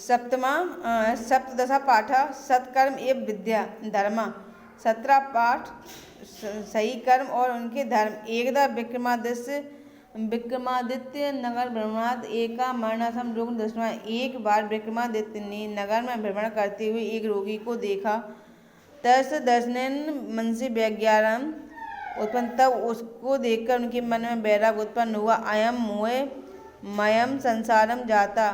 सप्तदश पाठ सत्कर्म एवं विद्या धर्म। 17 पाठ सही कर्म और उनके धर्म। एकदा विक्रमादित्य नगर भ्रमणार्थ एका मरणासन्न रोग दृष्टवा। एक बार विक्रमादित्य ने नगर में भ्रमण करते हुए एक रोगी को देखा। तस् दर्शनेन मनसि वैराग्यम उत्पन्न, तब उसको देखकर उनके मन में वैराग्य उत्पन्न हुआ। अयम मयम संसारम जाता,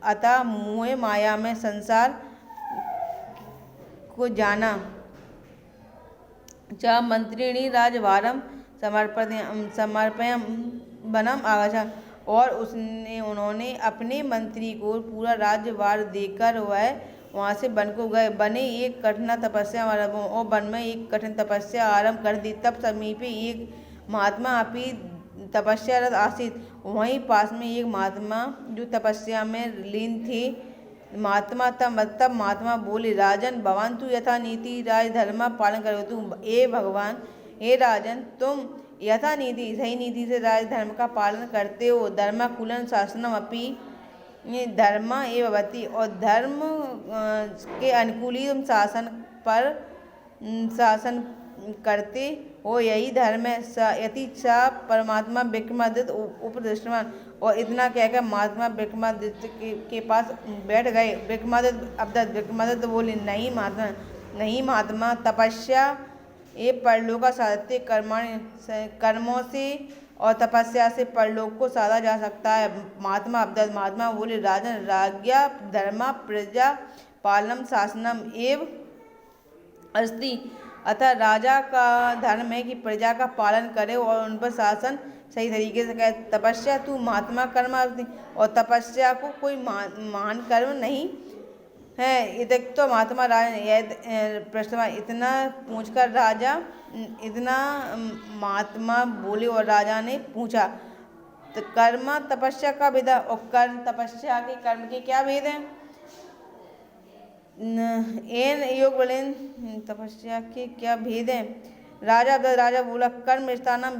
अतः मोह माया में संसार को जाना। च मंत्रिणी राजभारम समर्पयम वनम आगछा, और उन्होंने अपने मंत्री को पूरा राज्यभार देकर वह वहाँ से वन को गए। बने एक कठिन तपस्या और वन में एक कठिन तपस्या आरंभ कर दी। तब समीपे एक महात्मा अपनी तपस्यारत आसीत। वहीं पास में एक महात्मा जो तपस्या में लीन थे। महात्मा तब महात्मा बोले, राजन भवान तू यथा नीति राजधर्म पालन करो। तू ए भगवान, हे राजन, तुम यथा नीति सही नीति से राजधर्म का पालन करते हो। धर्म कुलन शासनम अपि धर्म एवं भवति, और धर्म के अनुकूल ही तुम शासन करते हो, यही धर्म है। यति सा परमात्मा विक्रमादित्य उपदृष्टवान, और इतना कहकर महात्मा विक्रमादित्य के पास बैठ गए। विक्रमादित्य बोले, नहीं महात्मा, तपस्या ये परलोक का साधते कर्मों से और तपस्या से परलोक को साधा जा सकता है। महात्मा बोले, राजन, राज्ञा धर्म प्रजा पालनम शासनम एव अस्ति, अतः राजा का धर्म है कि प्रजा का पालन करे और उन पर शासन सही तरीके से करे। तपस्या तू महात्मा कर्म, और तपस्या को कोई महान कर्म नहीं है। इतक तो महात्मा राजा प्रश्न, इतना पूछकर राजा, इतना महात्मा बोले और राजा ने पूछा, तो कर्म तपस्या का भेद, और कर्म तपस्या के कर्म के क्या भेद हैं? एन योग बोले, तपस्या के क्या भेद हैं? राजा बोला, कर्म स्थानम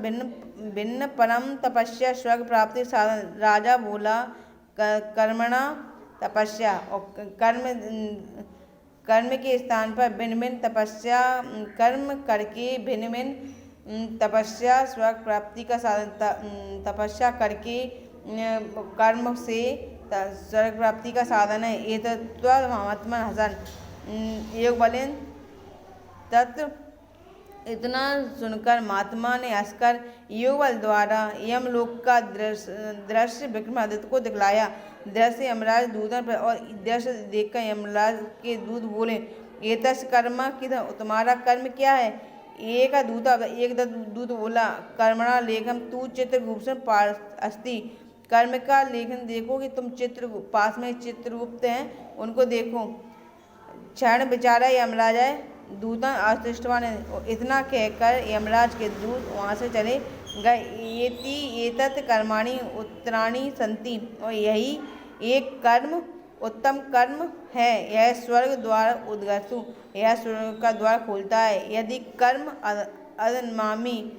भिन्न परम तपस्या स्वर्ग प्राप्ति साधन। राजा बोला, कर्मणा तपस्या, और कर्म के स्थान पर भिन्न भिन्न तपस्या, कर्म करके भिन्न भिन्न तपस्या स्वर्ग प्राप्ति का साधन। तपस्या करके कर्म से स्वर्ग प्राप्ति का साधन है। ये तत्व महात्मा हसन योग बलेन तत्व। इतना सुनकर महात्मा ने हंसकर योग बल द्वारा यमलोक का दृश्य विक्रमादित्य को दिखलाया। दृश्य यमराज दूतों पर, और दृश्य देखकर यमराज के दूत बोले, ये तस् कर्म कि तुम्हारा कर्म क्या है? एक दूत बोला, कर्मणा लेखम तू चित्रगुप्त अस्ति। कर्म का लेखन देखो कि तुम पास में चित्रगुप्त हैं, उनको देखो। क्षण विचारा यमराज दूता आश्रिष्टवान। इतना कहकर यमराज के दूत वहाँ से चले गए। एतत् कर्माणि उत्तराणि सन्ति, और यही एक कर्म उत्तम कर्म है। यह स्वर्ग द्वार उद्गतु, यह स्वर्ग का द्वार खोलता है। यदि कर्म अदन्मामी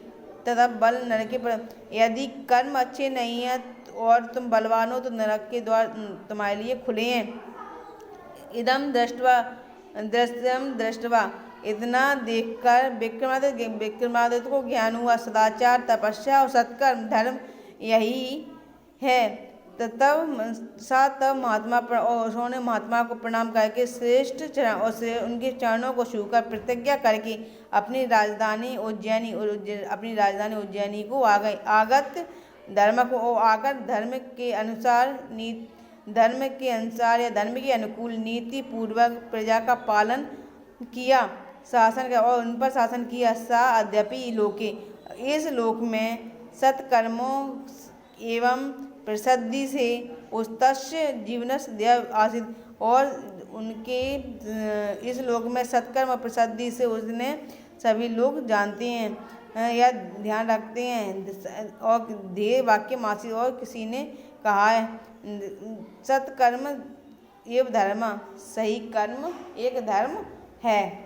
तथा बल नरक पर, यदि कर्म अच्छे नहीं है और तुम बलवान हो तो नरक के द्वार तुम्हारे लिए खुले हैं। इदम दृष्टवा, इतना देखकर विक्रमादित्य को ज्ञान हुआ। सदाचार तपस्या और सत्कर्म धर्म यही है। तब महात्मा और उन्होंने महात्मा को प्रणाम करके श्रेष्ठ चरण और उनके चरणों को छूकर प्रतिज्ञा करके अपनी राजधानी उज्जैनी को आ गए। आकर धर्म के अनुकूल नीति पूर्वक प्रजा का पालन किया, शासन का, और उन पर शासन किया। सा अद्यपि लोके, इस लोक में सत्कर्मों एवं प्रसिद्धि से उस्तस्य जीवनस्य देव आसित, और उनके इस लोक में सत्कर्म और प्रसिद्धि से उसने सभी लोग जानते हैं या ध्यान रखते हैं। और ध्येय वाक्य मासी, और किसी ने कहा है, सत्कर्म एवं धर्म, सही कर्म एक धर्म है।